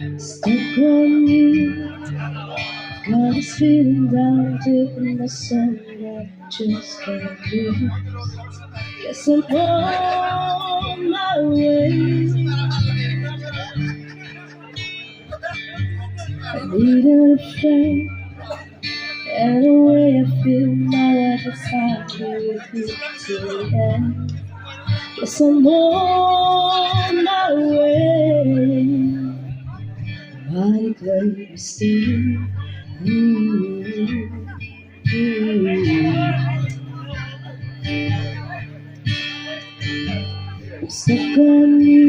Stuck on you, got this feeling down deep in my soul that I just can't lose. Guess I'm on my way. I needed a friend, and the way I feel now I just have to be with you till the end. Guess I'm on my way. Body close still. Stuck on you,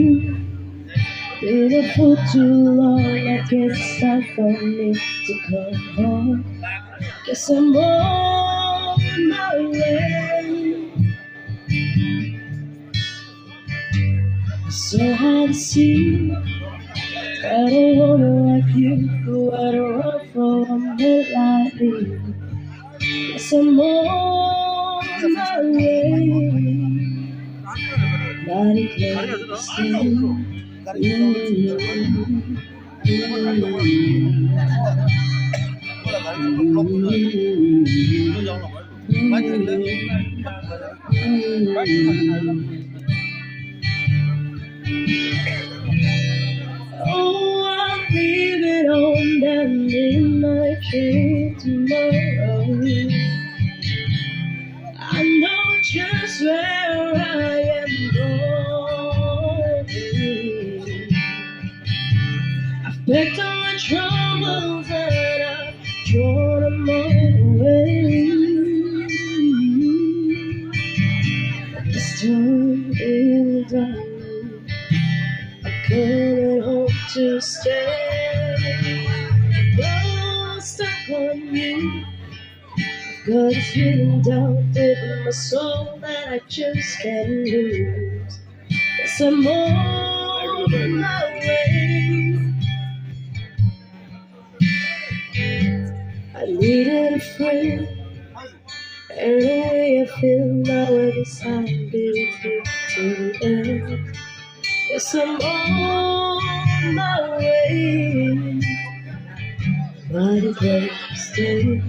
been a fool too long. I guess it's time for me to come home. Guess I'm on my way. It's so hard to see. I don't wanna like you, but I don't run for a minute like me. Guess I'm on my way. Body close still. Oh, I'll leave it on down in my train tomorrow. I know just where I am going. I've packed all my troubles and I've thrown them all away. But this time is done. Coming home to stay. Oh, stuck on you. Got a feeling down deep in my soul that I just can't lose. Guess I'm on my way. I needed a friend, and the way I feel now every time I be with you till the end. Guess I'm on my way. Body close still.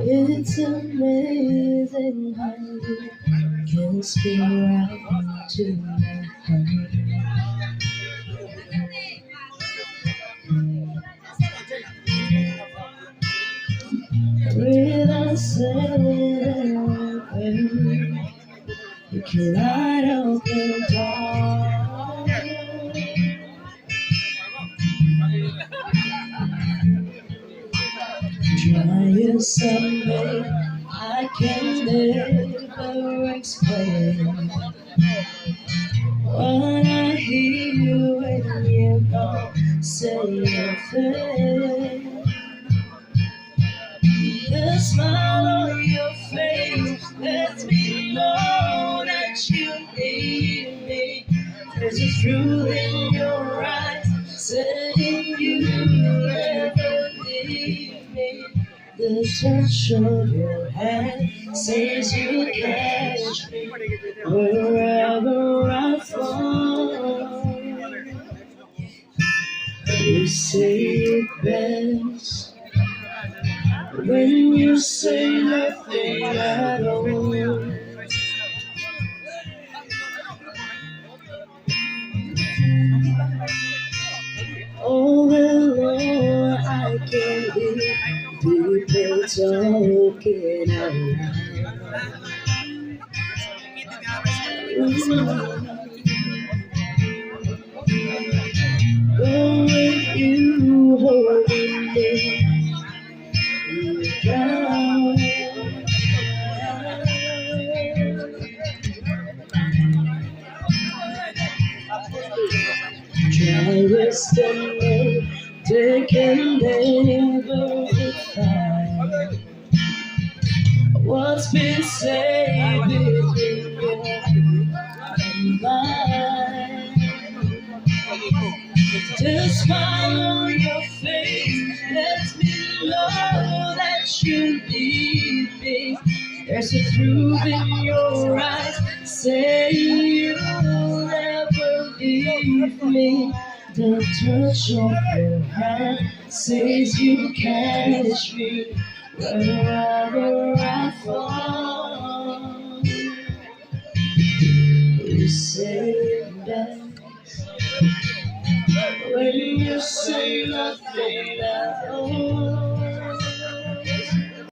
It's amazing how you can speak right to my heart. Without saying a word, you can light up the dark. Try someday, I can never explain what I hear when you don't say a thing. The smile on your face lets me know that you need me. There's a truth in your eyes saying you never leave me. The touch of your hand says you catch me wherever I fall. You say it best when you say nothing at all. All alone I can hear people talking out loud. But when you hold me down, destiny they can never define. What's been said between you and mine? Just follow your faith. Let me know that you need me. There's a truth in your eyes, say you'll never leave me. The touch of your hand says you catch me wherever I fall. You say that when you say nothing at all.